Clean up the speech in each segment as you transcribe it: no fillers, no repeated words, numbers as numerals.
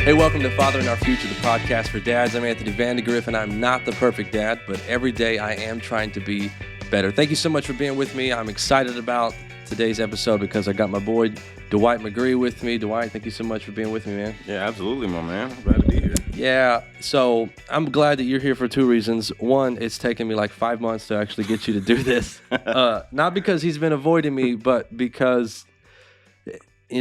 Hey, welcome to Father in Our Future, the podcast for dads. I'm Anthony Vandegrift, and I'm not the perfect dad, but every day I am trying to be better. Thank you so much for being with me. I'm excited about today's episode because I got my boy Dwight McGree with me. Dwight, thank you so much for being with me, man. Yeah, absolutely, my man. I'm glad to be here. Yeah, so I'm glad that you're here for two reasons. One, it's taken me like 5 months to actually get you to do this. Not because he's been avoiding me, but because...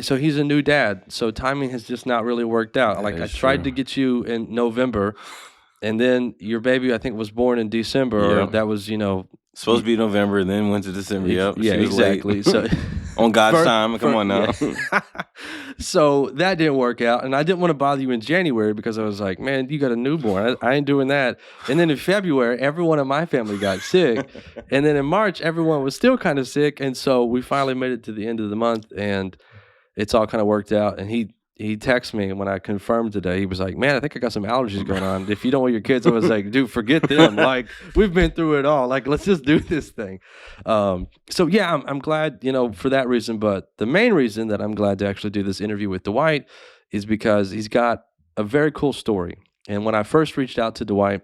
So he's a new dad, so timing has just not really worked out. Like I tried to get you in November, and then your baby, I think, was born in December. Or that was, supposed to be November, and then went to December. Yep. Yeah, exactly. So on God's time. Come on now. Yeah. So that didn't work out, and I didn't want to bother you in January because I was like, man, you got a newborn. I ain't doing that. And then in February, everyone in my family got sick, and then in March, everyone was still kind of sick, and so we finally made it to the end of the month, and it's all kind of worked out. And he texted me when I confirmed today. He was like, man, I think I got some allergies going on. If you don't want your kids, I was like, dude, forget them. Like, we've been through it all. Like, let's just do this thing. So yeah, I'm glad, for that reason. But the main reason that I'm glad to actually do this interview with Dwight is because he's got a very cool story. And when I first reached out to Dwight,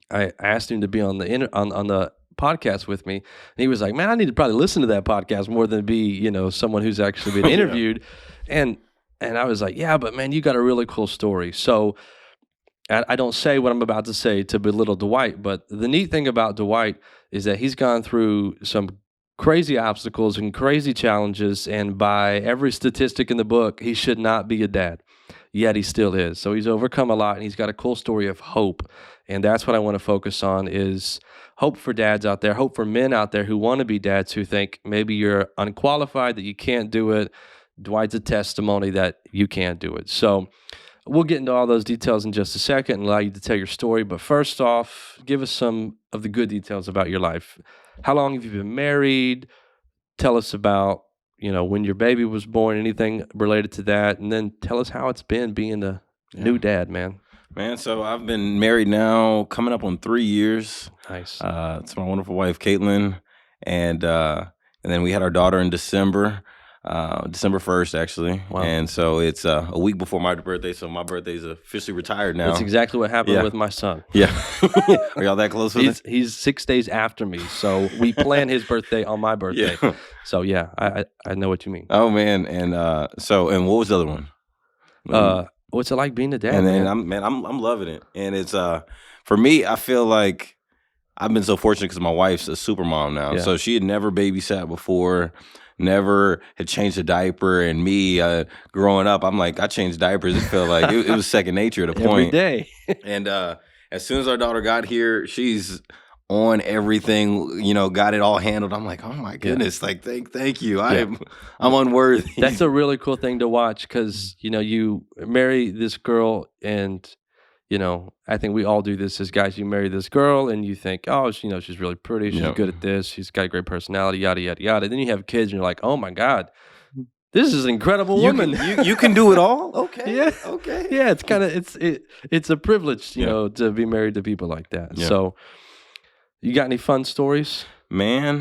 I asked him to be on the podcast with me, and he was like, man, I need to probably listen to that podcast more than be someone who's actually been interviewed. and I was like, yeah, but man, you got a really cool story. So I don't say what I'm about to say to belittle Dwight, but the neat thing about Dwight is that he's gone through some crazy obstacles and crazy challenges, and by every statistic in the book, he should not be a dad, yet he still is. So he's overcome a lot, and he's got a cool story of hope. And that's what I want to focus on, is hope for dads out there, hope for men out there who want to be dads, who think maybe you're unqualified, that you can't do it. Dwight's a testimony that you can do it. So we'll get into all those details in just a second and allow you to tell your story. But first off, give us some of the good details about your life. How long have you been married? Tell us about, when your baby was born, anything related to that. And then tell us how it's been being a new dad, man. Man, so I've been married now coming up on 3 years. Nice. It's my wonderful wife, Caitlin. And then we had our daughter in December 1st, actually. Wow. And so it's a week before my birthday, so my birthday's officially retired now. That's exactly what happened with my son. Yeah. Are y'all that close with it? He's 6 days after me, so we plan his birthday on my birthday. Yeah. So yeah, I know what you mean. Oh, man. And and what was the other one? What's it like being a dad? And then I'm loving it. And it's for me, I feel like I've been so fortunate because my wife's a super mom now. Yeah. So she had never babysat before, never had changed a diaper. And me growing up, I'm like, I changed diapers. It felt like it was second nature at a point. Every day. And as soon as our daughter got here, she's on everything, got it all handled. I'm like, oh my goodness, like thank you. I'm unworthy. That's a really cool thing to watch because, you marry this girl and, I think we all do this as guys. You marry this girl and you think, oh, she's really pretty. She's good at this. She's got a great personality, yada, yada, yada. Then you have kids and you're like, oh my God, this is an incredible woman. You can do it all? Okay. Yeah. Okay. Yeah, it's kind of, it's a privilege, to be married to people like that. Yeah. So you got any fun stories? Man,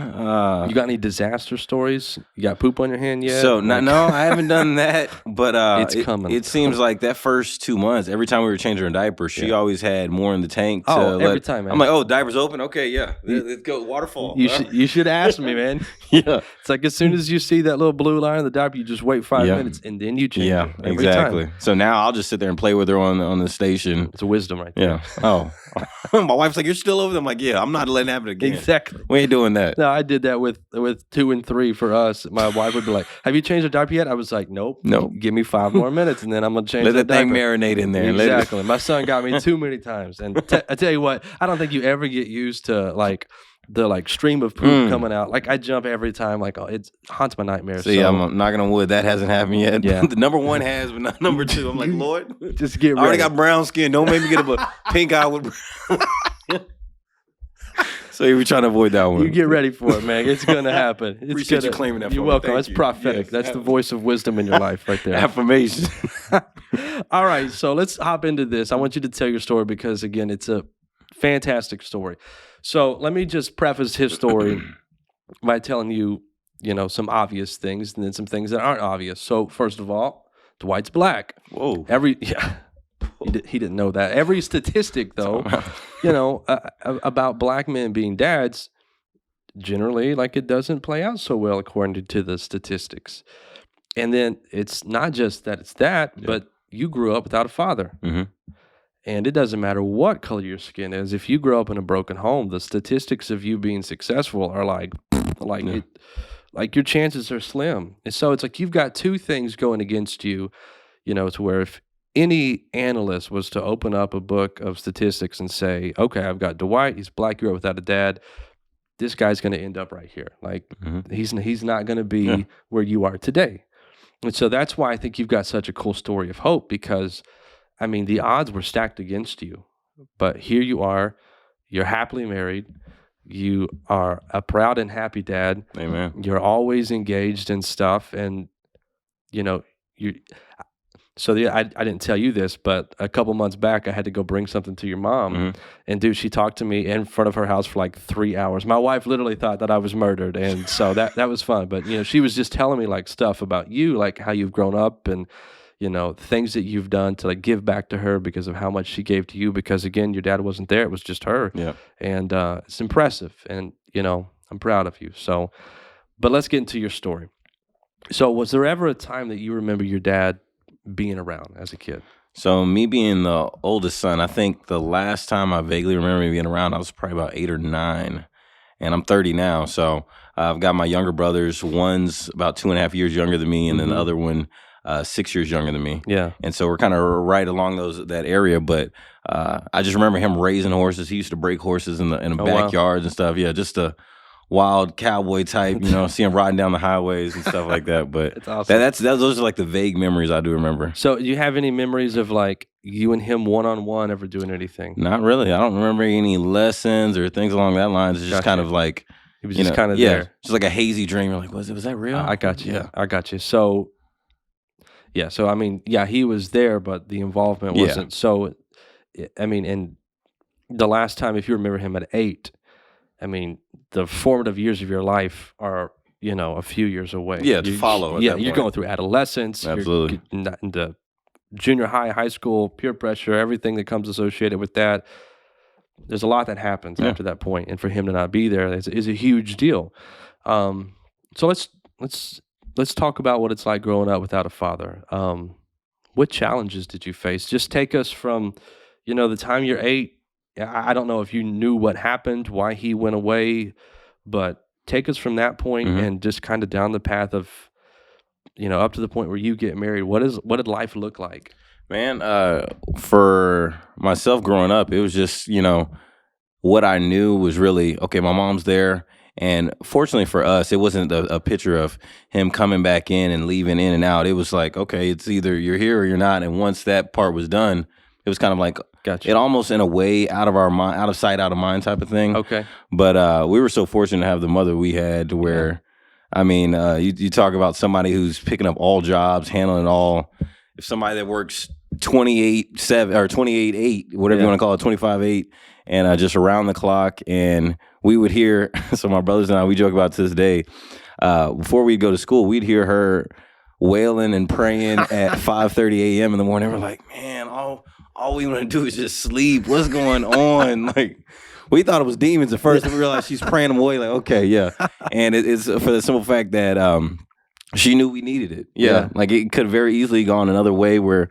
you got any disaster stories? You got poop on your hand yet? So no, I haven't done that. But it's coming. It seems like that first 2 months, every time we were changing her diaper, she always had more in the tank. Every time, man. I'm like, oh, diaper's open. Okay, yeah, let's go. Waterfall. You should ask me, man. Yeah, it's like as soon as you see that little blue line in the diaper, you just wait 5 minutes and then you change it. Yeah, exactly. Time. So now I'll just sit there and play with her on the station. It's a wisdom right there. Yeah. Oh, my wife's like, you're still over there. I'm like, yeah, I'm not letting it happen again. Exactly. We ain't doing that. No, I did that with 2 and 3 for us. My wife would be like, have you changed the diaper yet? I was like, nope. Give me 5 more minutes and then I'm going to change the diaper. Let that thing marinate in there. Exactly. My son got me too many times. And I tell you what, I don't think you ever get used to the stream of poop coming out. Like I jump every time. Like it haunts my nightmares. See, I'm knocking on wood. That hasn't happened yet. Yeah. The number one has, but not number two. I'm like, Lord, just get ready. I already got brown skin. Don't make me get a pink eye with. So you were trying to avoid that one. You get ready for it, man. It's going to happen. Appreciate you claiming that for me. You're welcome. Thank That's you. prophetic. Yes. That's the voice of wisdom in your life right there. Affirmation. All right, so let's hop into this. I want you to tell your story because, again, it's a fantastic story. So let me just preface his story by telling you, some obvious things and then some things that aren't obvious. So first of all, Dwight's black. Whoa. He didn't know that. Every statistic, though, about black men being dads, generally, like, it doesn't play out so well according to the statistics. And then it's not just that it's that, but you grew up without a father. Mm-hmm. And it doesn't matter what color your skin is. If you grow up in a broken home, the statistics of you being successful are like your chances are slim. And so it's like you've got two things going against you, to where if any analyst was to open up a book of statistics and say, okay, I've got Dwight, he's black, grew up without a dad, this guy's going to end up right here. Like, he's not going to be where you are today. And so that's why I think you've got such a cool story of hope, because, I mean, the odds were stacked against you. But here you are, you're happily married, you are a proud and happy dad. Amen. You're always engaged in stuff, and, I didn't tell you this, but a couple months back, I had to go bring something to your mom. And, dude, she talked to me in front of her house for like 3 hours. My wife literally thought that I was murdered, and so that was fun. But, she was just telling me, like, stuff about you, like how you've grown up and, things that you've done to, like, give back to her because of how much she gave to you, because, again, your dad wasn't there. It was just her. Yeah. And it's impressive, and, I'm proud of you. So, but let's get into your story. So was there ever a time that you remember your dad being around as a kid? So me being the oldest son, I think the last time I vaguely remember me being around, I was probably about 8 or 9, and I'm 30 now. So I've got my younger brothers. One's about 2.5 years younger than me, and then the other one 6 years younger than me. Yeah. And so we're kind of right along that area. But I just remember him raising horses. He used to break horses in the backyards and stuff. Yeah, just a wild cowboy type, see him riding down the highways and stuff like that. But it's awesome. Those are like the vague memories I do remember. So do you have any memories of like you and him one-on-one ever doing anything? Not really. I don't remember any lessons or things along that lines. It's just kind of like, he was just kind of there. Just like a hazy dream. You're like, was that real? I got you. Yeah. I got you. So, I mean, he was there, but the involvement wasn't. So, I mean, and the last time, if you remember him at 8, I mean, the formative years of your life are, a few years away. Yeah, to follow at that you're point. going through adolescence. Absolutely. You're into junior high, high school, peer pressure, everything that comes associated with that. There's a lot that happens after that point, and for him to not be there is a huge deal. So let's talk about what it's like growing up without a father. What challenges did you face? Just take us from, the time you're 8. I don't know if you knew what happened, why he went away, but take us from that point and just kind of down the path of, up to the point where you get married. What did life look like? Man, for myself growing up, it was just, what I knew was really, okay, my mom's there. And fortunately for us, it wasn't a picture of him coming back in and leaving in and out. It was like, okay, it's either you're here or you're not. And once that part was done, it was kind of like, Gotcha. It almost in a way out of our mind, out of sight, out of mind type of thing. Okay. But we were so fortunate to have the mother we had, to where, I mean, you talk about somebody who's picking up all jobs, handling it all. If somebody that works 28/7 or 28/8, whatever you want to call it, 25/8, and just around the clock, and we would hear. So my brothers and I, we joke about to this day. Before we'd go to school, we'd hear her wailing and praying at 5:30 a.m. in the morning. We're like, man, all we want to do is just sleep. What's going on? Like, we thought it was demons at first, and we realized she's praying them away. Like, okay, yeah. And it's for the simple fact that she knew we needed it. Yeah. Like, it could have very easily gone another way where,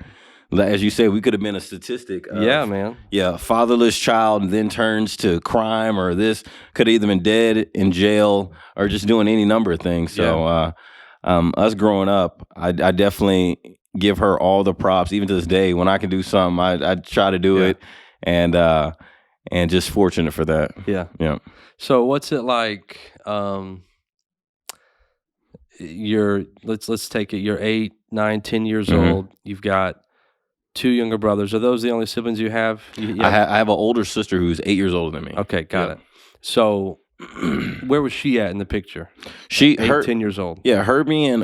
as you say, we could have been a statistic. Fatherless child and then turns to crime, or this could have either been dead, in jail, or just doing any number of things. So us growing up, I definitely give her all the props. Even to this day, when I can do something, I try to do it, and just fortunate for that. Yeah. So what's it like? Let's take it. You're 8, 9, 10 years old. You've got 2 younger brothers. Are those the only siblings you have? I have an older sister who's 8 years older than me. Okay, got it. So where was she at in the picture? Her 10 years old. Yeah, her being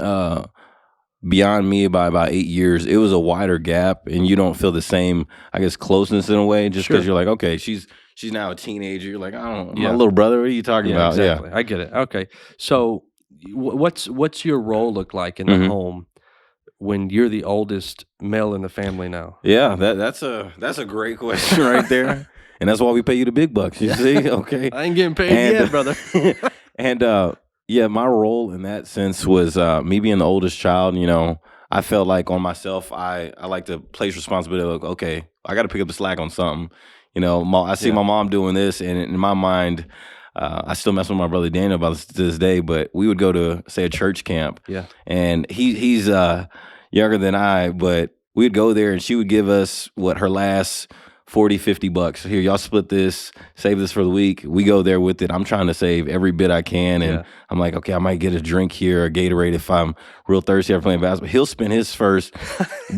beyond me by about 8 years, it was a wider gap, and you don't feel the same, I guess, closeness in a way, just because you're like, okay, she's now a teenager. You're like, I don't know, my little brother. What are you talking about? Exactly. I get it. Okay, so what's your role look like in the home when you're the oldest male in the family now? Yeah, that's a great question right there, and that's why we pay you the big bucks. You see, okay. I ain't getting paid yet, brother. and yeah, my role in that sense was me being the oldest child. You know, I felt like on myself, I like to place responsibility. Like, okay, I got to pick up the slack on something. You know, I see my mom doing this, and in my mind, I still mess with my brother Daniel about this to this day. But we would go to, say, a church camp, and he's younger than I, but we'd go there, and she would give us her last $40-$50. Here, y'all split this, save this for the week. We go there with it. I'm trying to save every bit I can, and I'm like, okay, I might get a drink here, a Gatorade if I'm real thirsty after playing basketball. He'll spend his first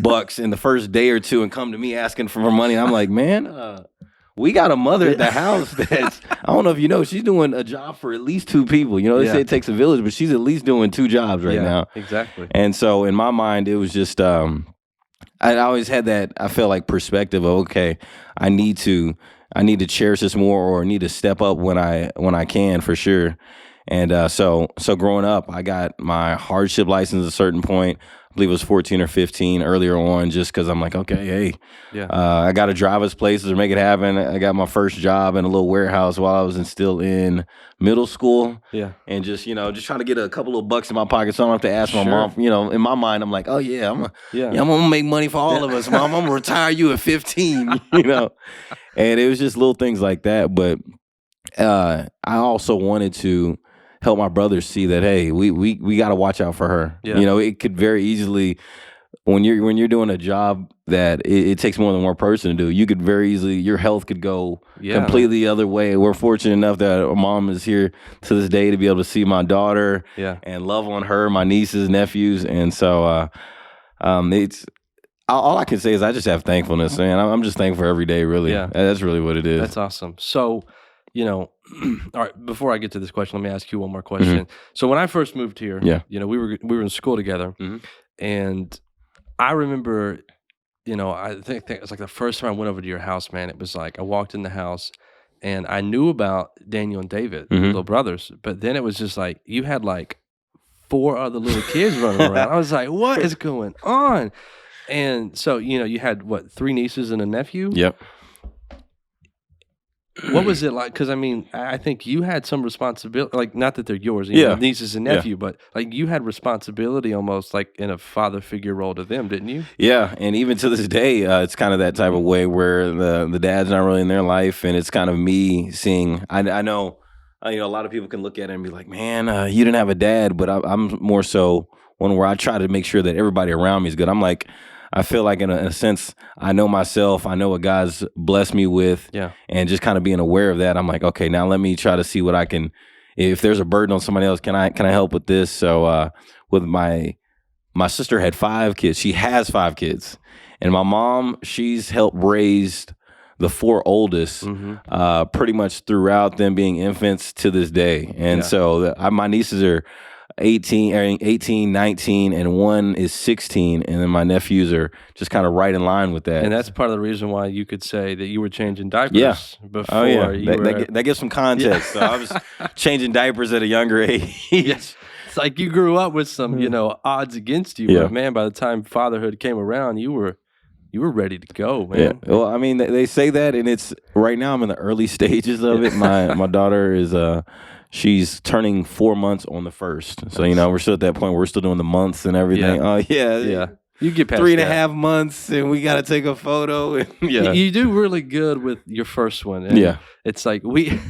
bucks in the first day or two and come to me asking for more money. And I'm like, man, we got a mother at the house that's, I don't know if you know, she's doing a job for at least 2 people. You know, they say it takes a village, but she's at least doing 2 jobs right now. Exactly. And so in my mind, it was just, I always had that, I felt like, perspective of, okay, I need to cherish this more, or need to step up when I can, for sure. And so growing up, I got my hardship license at a certain point. I believe it was 14 or 15 earlier on, just because I'm like, okay, hey, I got to drive us places or make it happen. I got my first job in a little warehouse while I was still in middle school. Yeah. And just trying to get a couple of bucks in my pocket so I don't have to ask my mom. You know, in my mind, I'm like, oh, yeah, I'm going to make money for all of us, Mom. I'm going to retire you at 15, you know. And it was just little things like that. But I also wanted to help my brothers see that, hey, we got to watch out for her. You know, it could very easily, when you're doing a job that it takes more than one person to do, you could very easily, your health could go completely the other way. We're fortunate enough that our mom is here to this day to be able to see my daughter and love on her, my nieces, nephews. And so it's, all I can say is I just have thankfulness, man. I'm just thankful for every day, really. Yeah. That's really what it is. That's awesome. So, you know, all right, before I get to this question, let me ask you one more question. Mm-hmm. So when I first moved here, you know, we were in school together, and I remember, you know, I think it was like the first time I went over to your house, man. It was like I walked in the house, and I knew about Daniel and David, little brothers, but then it was just like you had like 4 other little kids running around. I was like, what is going on? And so, you know, you had, what, 3 nieces and a nephew? Yep. What was it like? Because, I mean, I think you had some responsibility, like, not that they're yours, you know, nieces and nephew, but, like, you had responsibility almost, like, in a father figure role to them, didn't you? Yeah, and even to this day, it's kind of that type of way where the dad's not really in their life, and it's kind of me seeing, I know, you know, a lot of people can look at it and be like, man, you didn't have a dad, but I'm more so one where I try to make sure that everybody around me is good. I'm like, I feel like in a sense, I know myself. I know what God's blessed me with. Yeah. And just kind of being aware of that, I'm like, okay, now let me try to see what I can, if there's a burden on somebody else, can I help with this? So with my sister had 5 kids. She has 5 kids. And my mom, she's helped raise the 4 oldest pretty much throughout them being infants to this day. And so my nieces are 18, 19, and one is 16, and then my nephews are just kind of right in line with that. And that's part of the reason why you could say that you were changing diapers before. That gives some context. So I was changing diapers at a younger age. It's like you grew up with some, you know, odds against you. But man, by the time fatherhood came around, you were ready to go, man. Yeah. Well, I mean, they say that, and it's right now I'm in the early stages of it. My daughter is she's turning 4 months on the 1st. So, you know, we're still at that point where we're still doing the months and everything. Oh, yeah. You get past 3.5 months, and we got to take a photo. And, you do really good with your first one. And it's like we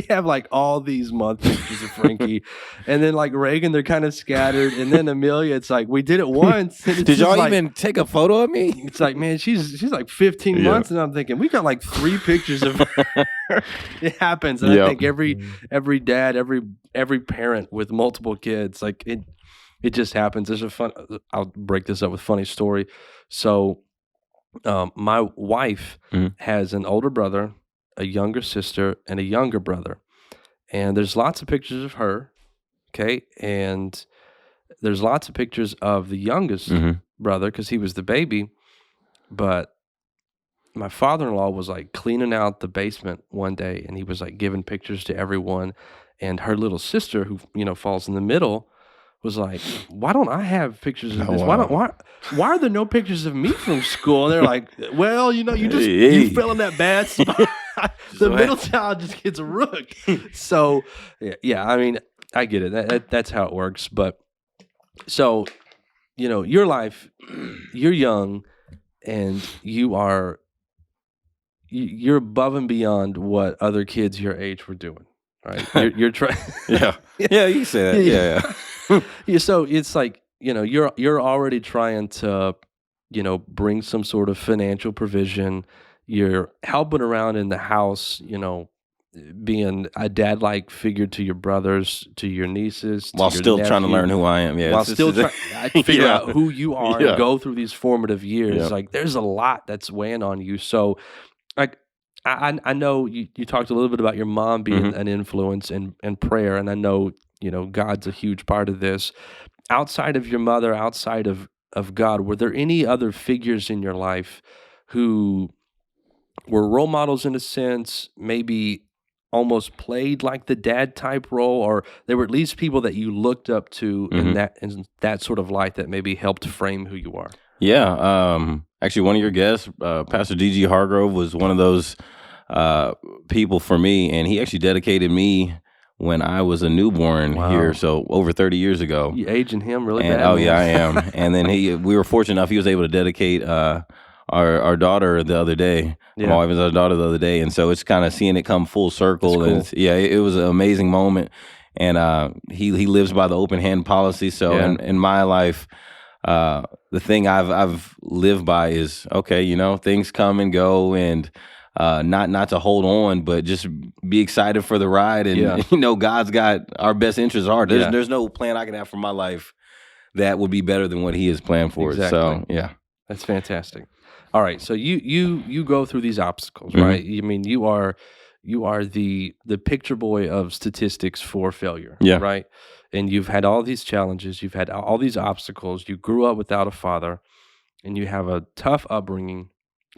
have like all these month pictures of Frankie, and then like Reagan, they're kind of scattered, and then Amelia, it's like we did it once. And it's did y'all even take a photo of me? It's like, man, she's like 15 months, and I'm thinking we got like 3 pictures of her. It happens, and I think every dad, every parent with multiple kids, like it just happens. There's I'll break this up with a funny story. So, my wife has an older brother, a younger sister, and a younger brother. And there's lots of pictures of her, okay? And there's lots of pictures of the youngest brother because he was the baby. But my father-in-law was like cleaning out the basement one day, and he was like giving pictures to everyone. And her little sister, who, you know, falls in the middle, was like, why don't I have pictures of Oh, this? wow. Why are there no pictures of me from school? And they're like, well, you Hey. you fell in that bad spot. The So middle child just gets rooked. So yeah, I mean, I get it. That's how it works. But so, your life, you're young and you're above and beyond what other kids your age were doing. Right? You're trying. Yeah, yeah, you can say that. Yeah. Yeah, so it's like, you're already trying to, bring some sort of financial provision. You're helping around in the house, being a dad-like figure to your brothers, to your nieces, While to your still trying to nephew, learn who I am. Yeah. while still trying to figure Yeah. out who you are Yeah. and go through these formative years. Yeah. Like, there's a lot that's weighing on you. So, like, I know you talked a little bit about your mom being an influence in prayer, and I know, God's a huge part of this. Outside of your mother, outside of God, were there any other figures in your life who were role models in a sense, maybe almost played like the dad type role, or they were at least people that you looked up to in that sort of light that maybe helped frame who you are? Yeah. Actually, one of your guests, Pastor D.G. Hargrove, was one of those people for me, and he actually dedicated me when I was a newborn here, so over 30 years ago. You aging him really And bad. oh man. yeah, I am. And then we were fortunate enough he was able to dedicate our daughter the other day. Yeah. My wife and our daughter the other day, and so it's kind of seeing it come full circle. That's cool. And it was an amazing moment. And he lives by the open hand policy. So in my life, the thing I've lived by is, okay, things come and go, and not to hold on, but just be excited for the ride. And God's got our best interests at heart. There's no plan I can have for my life that would be better than what He has planned for Exactly. it. So yeah, that's fantastic. All right, so you go through these obstacles, right? I mean, you are the picture boy of statistics for failure, right? And you've had all these challenges, you've had all these obstacles. You grew up without a father, and you have a tough upbringing.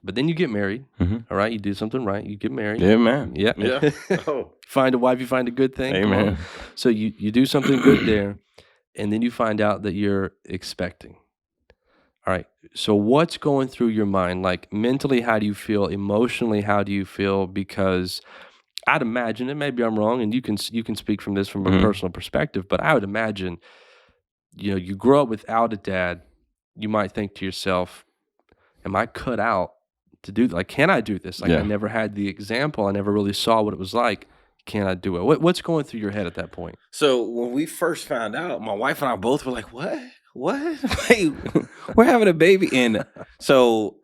But then you get married, all right? You do something right. You get married. Yeah, man. Yeah. Yeah. Find a wife, you find a good thing. Amen. So you do something good there, and then you find out that you're expecting. All right. So what's going through your mind? Like, mentally, how do you feel? Emotionally, how do you feel? Because I'd imagine, and maybe I'm wrong, and you can speak from this from a personal perspective, but I would imagine, you grow up without a dad, you might think to yourself, am I cut out to do, like, can I do this? Like, I never had the example. I never really saw what it was like. Can I do it? What's going through your head at that point? So when we first found out, my wife and I both were like, what? Wait, we're having a baby. And so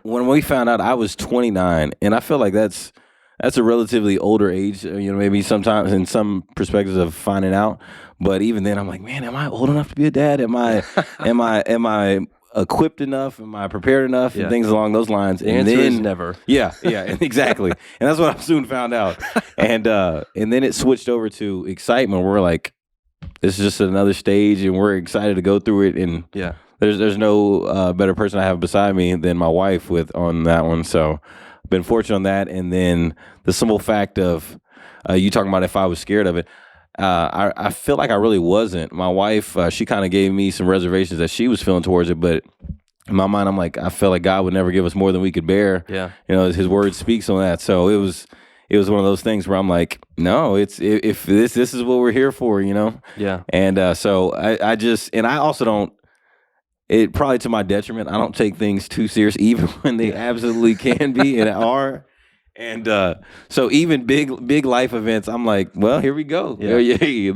when we found out, I was 29, and I feel like that's a relatively older age, maybe sometimes in some perspectives of finding out. But even then, I'm like, man, am I old enough to be a dad? Am I equipped enough? Am I prepared enough? And things along those lines. The answer is never. Yeah, exactly. And that's what I soon found out. And then it switched over to excitement. We're like, this is just another stage, and we're excited to go through it. And there's no better person I have beside me than my wife on that one. So I've been fortunate on that. And then the simple fact of you talking about if I was scared of it, I feel like I really wasn't. My wife, she kind of gave me some reservations that she was feeling towards it, but in my mind, I'm like, I feel like God would never give us more than we could bear. Yeah, His word speaks on that. So it was one of those things where I'm like, no, if this is what we're here for, Yeah. And so I just, and I also don't. It probably to my detriment. I don't take things too serious, even when they absolutely can be and are. And so even big life events, I'm like, well, here we go. Yeah.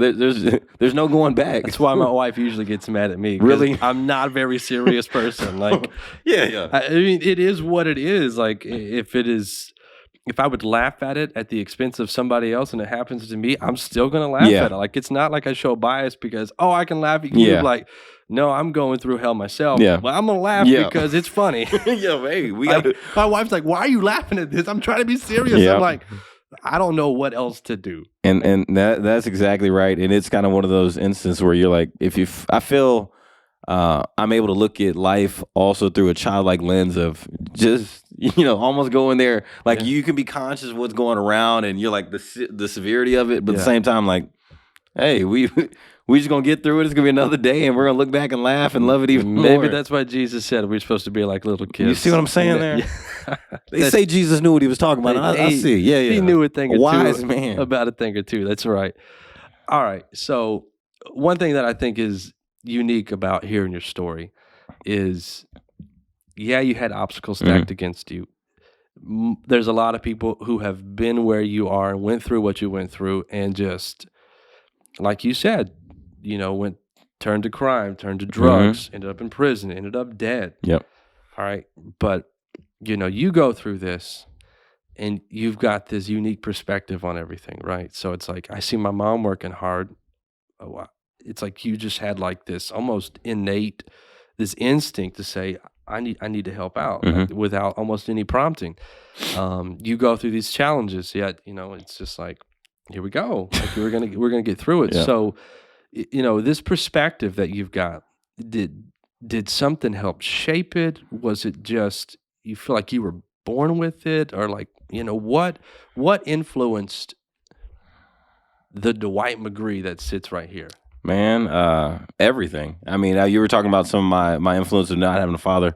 There's no going back. That's why my wife usually gets mad at me. Really? I'm not a very serious person. Like, I mean, it is what it is. Like, if I would laugh at it at the expense of somebody else and it happens to me, I'm still going to laugh at it. Like, it's not like I show bias because, I can laugh at you. Like, no, I'm going through hell myself. Yeah. Well, I'm going to laugh because it's funny. Hey, my wife's like, why are you laughing at this? I'm trying to be serious. I'm like, I don't know what else to do. And that's exactly right. And it's kind of one of those instances where you're like, I feel I'm able to look at life also through a childlike lens of just, almost going there. Like you can be conscious of what's going around and you're like the severity of it, but at the same time, like, Hey, we just gonna get through it. It's gonna be another day, and we're gonna look back and laugh and love it even more. Maybe that's why Jesus said we're supposed to be like little kids. You see what I'm saying there? Yeah. They say Jesus knew what he was talking about. I see. Yeah, yeah. He knew a thing or Wise two man. about a thing or two. That's right. All right. So one thing that I think is unique about hearing your story is, yeah, you had obstacles stacked against you. There's a lot of people who have been where you are and went through what you went through, and just like you said, turned to crime, turned to drugs, ended up in prison, ended up dead. Yep. All right. But, you go through this and you've got this unique perspective on everything, right? So it's like, I see my mom working hard. It's like you just had like this almost innate, this instinct to say, I need to help out, like, without almost any prompting. You go through these challenges, yet, it's just like, here we go. Like, we're gonna get through it. Yeah. So, this perspective that you've got, did something help shape it? Was it just you feel like you were born with it, or like, what influenced the Dwight McGree that sits right here? Man, everything. I mean, you were talking about some of my influence of not having a father.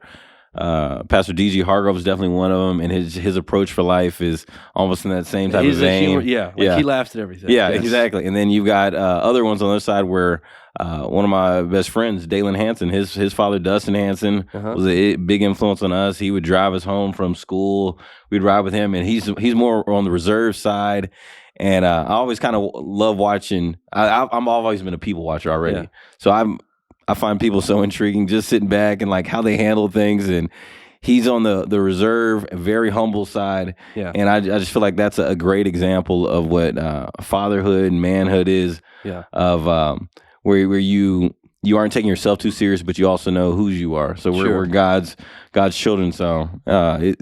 Pastor D.G. Hargrove is definitely one of them, and his approach for life is almost in that same type of vein. He laughs at everything. Yeah, yes. Exactly. And then you've got other ones on the other side where one of my best friends, Dalen Hanson, his father, Dustin Hanson, was a big influence on us. He would drive us home from school. We'd ride with him, and he's more on the reserve side. And I always kind of love watching. I've always been a people watcher already, so I find people so intriguing, just sitting back and like how they handle things. And he's on the reserve, very humble side. Yeah. And I just feel like that's a great example of what fatherhood and manhood is. Yeah. Of where you aren't taking yourself too serious, but you also know who you are. So we're God's children. So I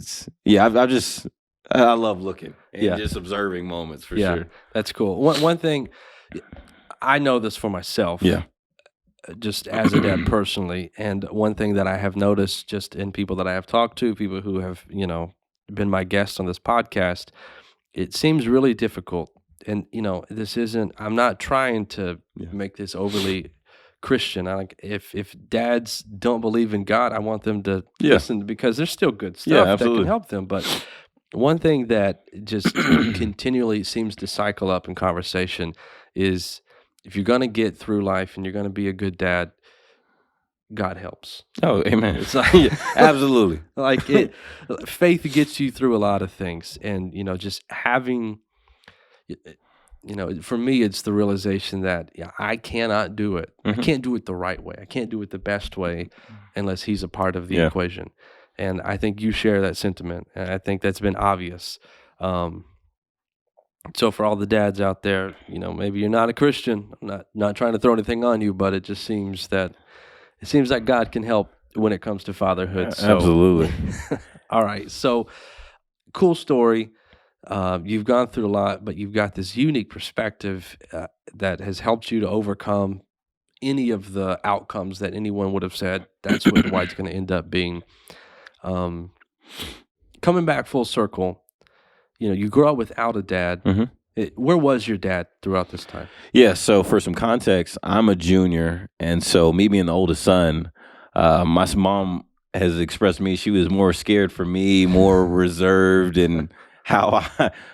love looking and just observing moments for sure. That's cool. One thing, I know this for myself. Yeah. Just as a dad personally, and one thing that I have noticed just in people that I have talked to, people who have, been my guests on this podcast, it seems really difficult. And, I'm not trying to make this overly Christian. If dads don't believe in God, I want them to listen, because there's still good stuff that can help them. But one thing that just continually seems to cycle up in conversation is, if you're going to get through life and you're going to be a good dad, God helps. Oh, amen. It's like, absolutely. Like faith gets you through a lot of things. And, just having, for me, it's the realization that I cannot do it. I can't do it the right way. I can't do it the best way unless he's a part of the equation. And I think you share that sentiment. And I think that's been obvious. So for all the dads out there, maybe you're not a Christian. I'm not trying to throw anything on you, but it just seems that God can help when it comes to fatherhood. So, absolutely. All right. So cool story. You've gone through a lot, but you've got this unique perspective that has helped you to overcome any of the outcomes that anyone would have said that's what Dwight's going to end up being. Coming back full circle, you grew up without a dad. Where was your dad throughout this time? Yeah, so for some context, I'm a junior, and so me being the oldest son, my mom has expressed to me she was more scared for me, more reserved, and how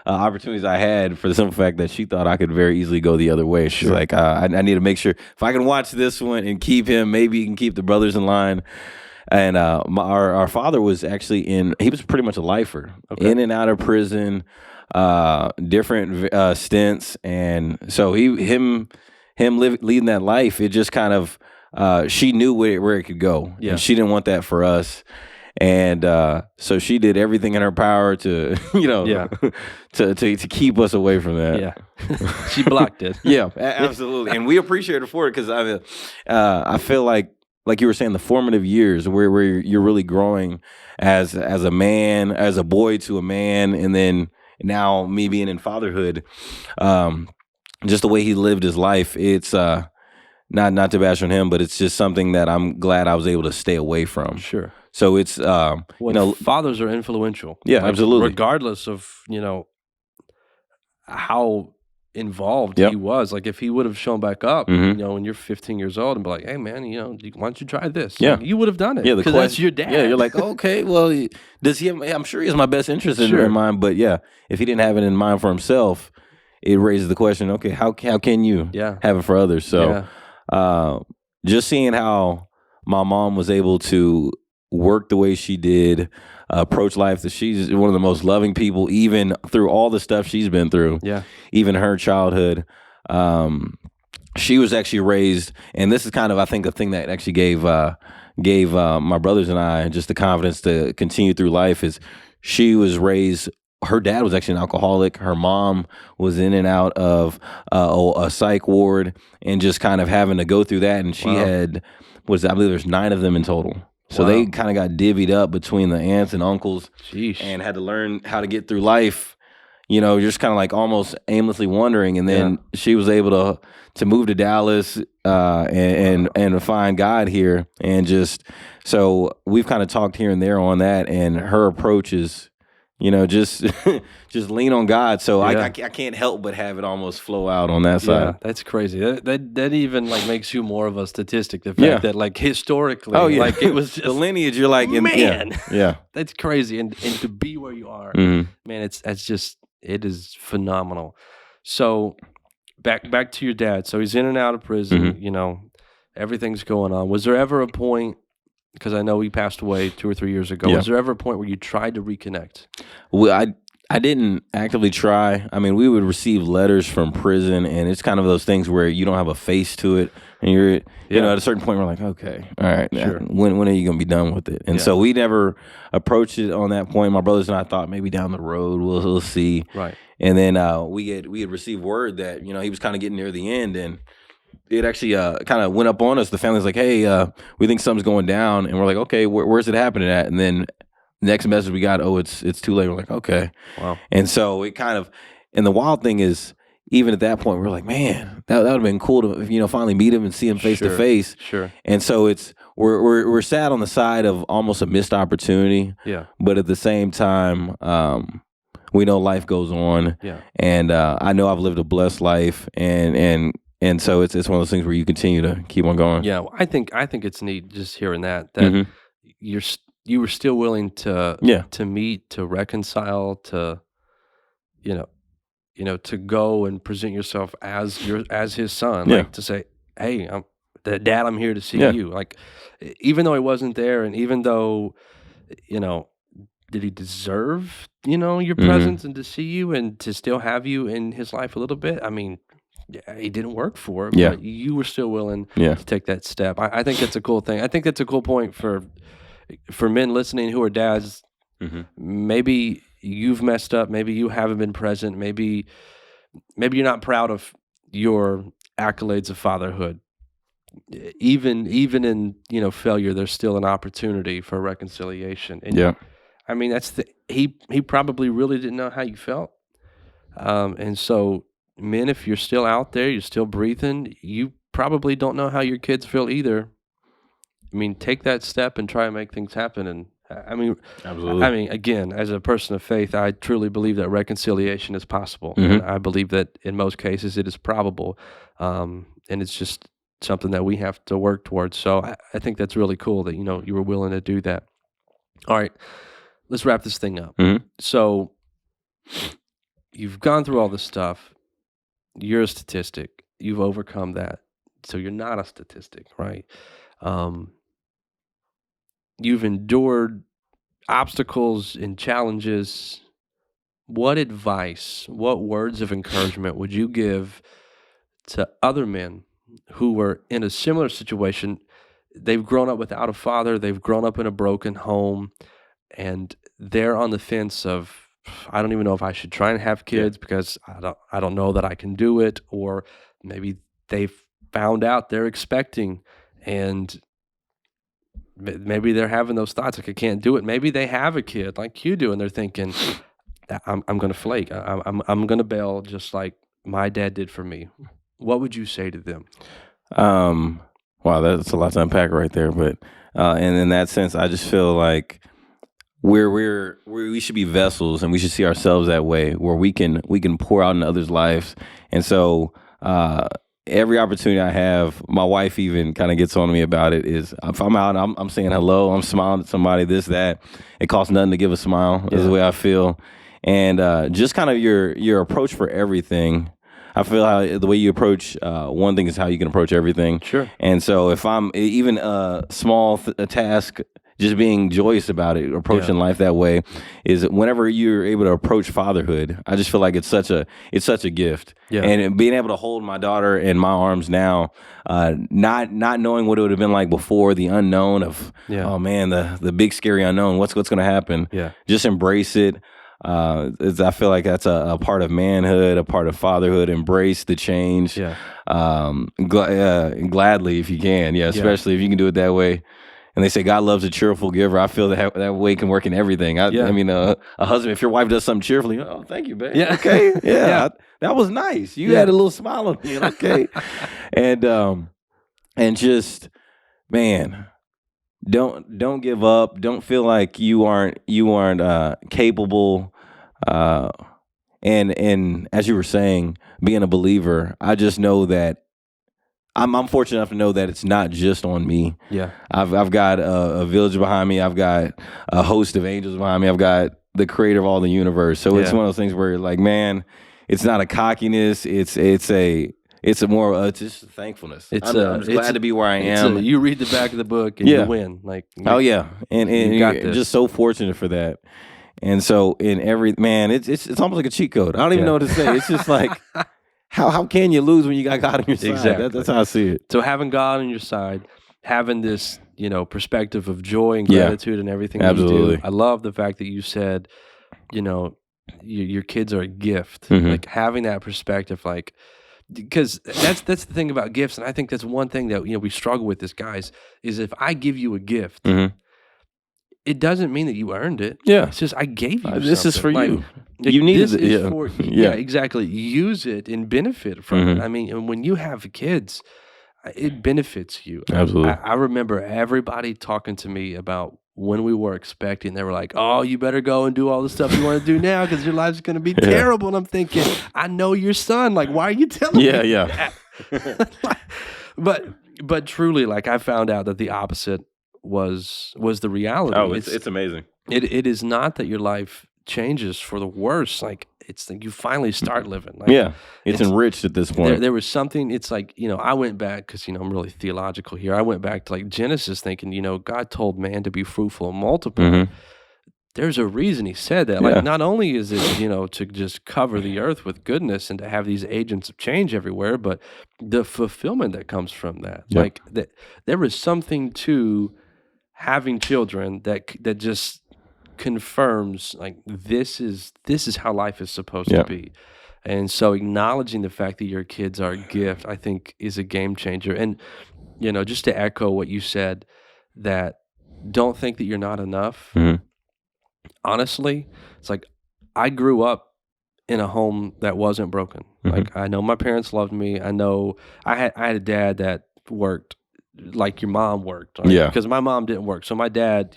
opportunities I had, for the simple fact that she thought I could very easily go the other way. She's like, I need to make sure if I can watch this one and keep him, maybe you can keep the brothers in line. And our father was actually he was pretty much a lifer, in and out of prison, different stints. And so him leading that life, it just kind of, she knew where it could go. Yeah. And she didn't want that for us. And so she did everything in her power to, to keep us away from that. Yeah. She blocked it. Yeah, absolutely. And we appreciate her for it, because I feel like you were saying, the formative years where you're really growing as a man, as a boy to a man, and then now me being in fatherhood, just the way he lived his life, it's not to bash on him, but it's just something that I'm glad I was able to stay away from. Sure. So it's fathers are influential. Yeah, absolutely. Regardless of how involved Yep. he was. Like, if he would have shown back up, Mhm. when you're 15 years old and be like, hey, man, why don't you try this? Yeah. You would have done it. Yeah, the Because that's question. your dad. Yeah, you're like, okay, well, does he? I'm sure he has my best interest Sure. in mind, but yeah, if he didn't have it in mind for himself, it raises the question. Okay, how can you Yeah. have it for others? So, just seeing how my mom was able to work the way she did, approach life. That she's one of the most loving people, even through all the stuff she's been through. Yeah. Even her childhood. She was actually raised, and this is kind of, I think, a thing that actually gave my brothers and I just the confidence to continue through life. Is she was raised. Her dad was actually an alcoholic. Her mom was in and out of a psych ward, and just kind of having to go through that. And she had, I believe there's 9 of them in total. So they kind of got divvied up between the aunts and uncles. Sheesh. And had to learn how to get through life. Just kind of like almost aimlessly wandering, and then she was able to move to Dallas and find God here, and just so we've kind of talked here and there on that, and her approach is, just just lean on God. So I can't help but have it almost flow out on that side. Yeah, that's crazy. That even like makes you more of a statistic. The fact that like historically, like it was just the lineage. You're like, man, yeah, that's crazy. And to be where you are, man, it is phenomenal. So back to your dad. So he's in and out of prison. Everything's going on. Was there ever a point? Because I know he passed away 2 or 3 years ago. Yeah. Was there ever a point where you tried to reconnect? Well, I didn't actively try. I mean, we would receive letters from prison, and it's kind of those things where you don't have a face to it, and you're, at a certain point, we're like, okay, all right, sure. When are you going to be done with it? And so we never approached it on that point. My brothers and I thought maybe down the road we'll see. Right. And then we had received word that he was kind of getting near the end, and it actually kind of went up on us. The family's like, hey, we think something's going down, and we're like, okay, where's it happening at? And then next message we got, it's too late. We're like, okay. Wow. And so it kind of, and the wild thing is, even at that point, we're like, man, that would have been cool to finally meet him and see him face to face. Sure. And so we're sad on the side of almost a missed opportunity. Yeah. But at the same time, we know life goes on. Yeah. And I know I've lived a blessed life, and so it's one of those things where you continue to keep on going. Yeah, well, I think it's neat just hearing that you were still willing to meet, to reconcile, to to go and present yourself as his son, like to say, hey, Dad, I'm here to see you. Like, even though he wasn't there, and even though did he deserve your presence and to see you and to still have you in his life a little bit? I mean, it didn't work for him, but you were still willing to take that step. I think that's a cool thing. I think that's a cool point for men listening who are dads. Maybe you've messed up. Maybe you haven't been present. Maybe you're not proud of your accolades of fatherhood. Even in failure, there's still an opportunity for reconciliation. And I mean, he probably really didn't know how you felt, and so. Men, if you're still out there, you're still breathing, you probably don't know how your kids feel either. I mean, take that step and try and make things happen. And absolutely. I mean, again, as a person of faith, I truly believe that reconciliation is possible. And I believe that in most cases it is probable. And it's just something that we have to work towards. So I think that's really cool that, you were willing to do that. All right, let's wrap this thing up. So you've gone through all this stuff. You're a statistic. You've overcome that. So you're not a statistic, right? You've endured obstacles and challenges. What advice, what words of encouragement would you give to other men who were in a similar situation? They've grown up without a father. They've grown up in a broken home, and they're on the fence of, I don't even know if I should try and have kids because I don't know that I can do it. Or maybe they've found out they're expecting, and maybe they're having those thoughts like, I can't do it. Maybe they have a kid like you do, and they're thinking, I'm going to flake. I'm going to bail just like my dad did for me. What would you say to them? Wow, that's a lot to unpack right there. But and in that sense, I just feel like we should be vessels, and we should see ourselves that way, where we can pour out in others' lives. And so every opportunity I have, my wife even kind of gets on me about it. Is if I'm out, I'm saying hello, I'm smiling at somebody, this, that. It costs nothing to give a smile. Is the way I feel. And just kind of your approach for everything. I feel how the way you approach one thing is how you can approach everything. Sure. And so if I'm even a small task, just being joyous about it, approaching life that way, is whenever you're able to approach fatherhood, I just feel like it's such a gift. Yeah. And being able to hold my daughter in my arms now, not knowing what it would have been like before, the unknown of oh man, the big scary unknown, what's going to happen. Yeah. Just embrace it. I feel like that's a part of manhood, a part of fatherhood. Embrace the change. Yeah. Gladly if you can. Yeah. Especially if you can do it that way. And they say God loves a cheerful giver. I feel that way can work in everything. I mean, a husband, if your wife does something cheerfully, oh, thank you, babe. Yeah. Okay. Yeah. That was nice. You had a little smile on me. Okay. And just, man, don't give up. Don't feel like you aren't capable. And as you were saying, being a believer, I just know that I'm fortunate enough to know that it's not just on me. Yeah, I've got a village behind me. I've got a host of angels behind me. I've got the creator of all the universe. So it's one of those things where you're like, man, it's not a cockiness. It's just a thankfulness. I'm just glad to be where I am. You read the back of the book and you win. Like, oh yeah, and you're just so fortunate for that. And so in every it's almost like a cheat code. I don't even know what to say. It's just like. How can you lose when you got God on your side? Exactly. That's how I see it. So having God on your side, having this, perspective of joy and gratitude and everything that you do. I love the fact that you said, your kids are a gift. Mm-hmm. Like having that perspective, like, because that's the thing about gifts, and I think that's one thing that we struggle with as guys is if I give you a gift. Mm-hmm. It doesn't mean that you earned it. Yeah. It's just I gave you this something. Is for you. You needed it. Yeah, exactly. Use it and benefit from it. I mean, when you have kids, it benefits you. Absolutely. I remember everybody talking to me about when we were expecting. They were like, oh, you better go and do all the stuff you want to do now because your life's going to be terrible. And I'm thinking, I know your son. Like, why are you telling me that? But truly, like, I found out that the opposite was the reality. Oh, it's amazing. It is not that your life changes for the worse. Like it's like you finally start living. Like, it's enriched at this point. There was something. It's like I went back because I'm really theological here. I went back to like Genesis, thinking God told man to be fruitful and multiply. Mm-hmm. There's a reason He said that. Like not only is it to just cover the earth with goodness and to have these agents of change everywhere, but the fulfillment that comes from that. Yeah. Like that, there is something to having children that just confirms like this is how life is supposed to be. And so acknowledging the fact that your kids are a gift, I think, is a game changer. And just to echo what you said, that don't think that you're not enough. Mm-hmm. Honestly, it's like I grew up in a home that wasn't broken. Mm-hmm. Like I know my parents loved me. I know I had a dad that worked like your mom worked. Right? Yeah. Because my mom didn't work. So my dad,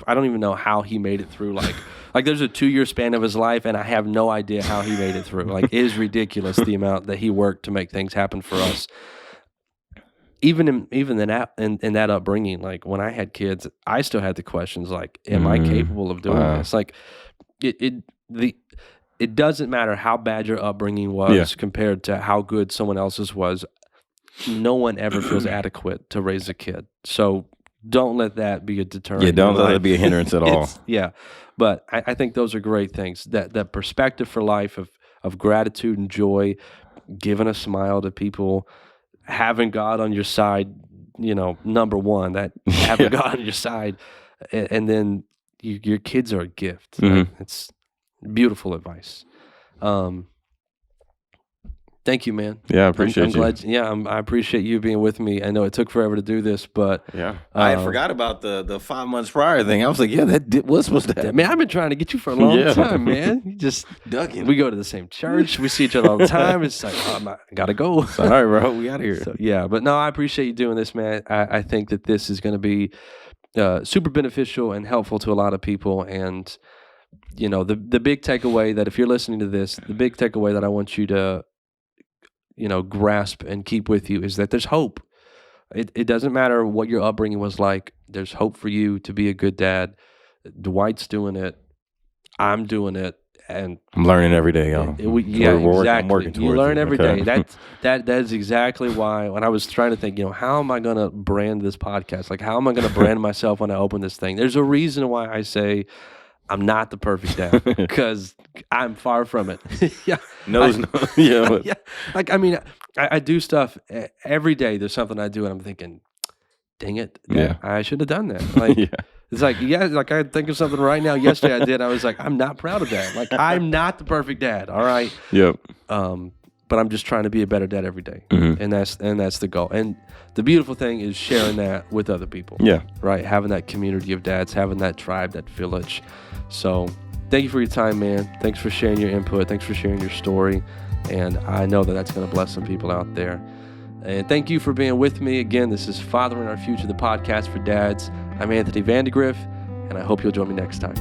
I don't even know how he made it through. Like there's a 2-year span of his life, and I have no idea how he made it through. Like it is ridiculous the amount that he worked to make things happen for us. Even in that upbringing, like when I had kids, I still had the questions like, am I capable of doing this? Like it doesn't matter how bad your upbringing was compared to how good someone else's was. No one ever feels adequate to raise a kid. So don't let that be a deterrent. Yeah, don't let it be a hindrance at all. But I think those are great things. That perspective for life of gratitude and joy, giving a smile to people, having God on your side, number one, that having God on your side, and then your kids are a gift. Mm-hmm. Right? It's beautiful advice. Thank you, man. Yeah, I appreciate I'm glad. Yeah, I appreciate you being with me. I know it took forever to do this, but I forgot about the 5 months prior thing. I was like, that was supposed to happen. Man, I've been trying to get you for a long time, man. You just ducking. We go to the same church. We see each other all the time. It's like, I gotta go. All right, bro, we out of here. So, but no, I appreciate you doing this, man. I think that this is going to be super beneficial and helpful to a lot of people. And the big takeaway that if you're listening to this, the big takeaway that I want you to grasp and keep with you is that there's hope. It doesn't matter what your upbringing was like. There's hope for you to be a good dad. Dwight's doing it. I'm doing it. And I'm learning every day, y'all. Exactly. I'm working towards you learn it. every day. That is exactly why when I was trying to think, how am I going to brand this podcast? Like, how am I going to brand myself when I open this thing? There's a reason why I say I'm not the perfect dad, because I'm far from it. Yeah. Yeah. Like, I mean, I do stuff every day. There's something I do and I'm thinking, dang it. Yeah. I should have done that. Like, it's like, like I think of something right now. Yesterday I did. I was like, I'm not proud of that. Like, I'm not the perfect dad. All right. Yep. But I'm just trying to be a better dad every day. Mm-hmm. And that's the goal. And the beautiful thing is sharing that with other people. Yeah. Right. Having that community of dads, having that tribe, that village. So thank you for your time, man. Thanks for sharing your input. Thanks for sharing your story. And I know that that's going to bless some people out there. And thank you for being with me. Again, this is Fathering Our Future, the podcast for dads. I'm Anthony Vandegrift, and I hope you'll join me next time.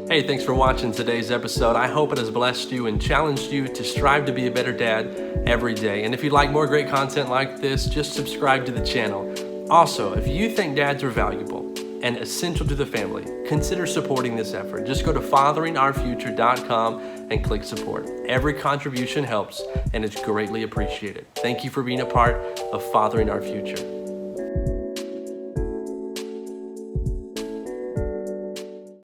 Hey, thanks for watching today's episode. I hope it has blessed you and challenged you to strive to be a better dad every day. And if you'd like more great content like this, just subscribe to the channel. Also, if you think dads are valuable and essential to the family, consider supporting this effort. Just go to fatheringourfuture.com and click support. Every contribution helps and it's greatly appreciated. Thank you for being a part of Fathering Our Future.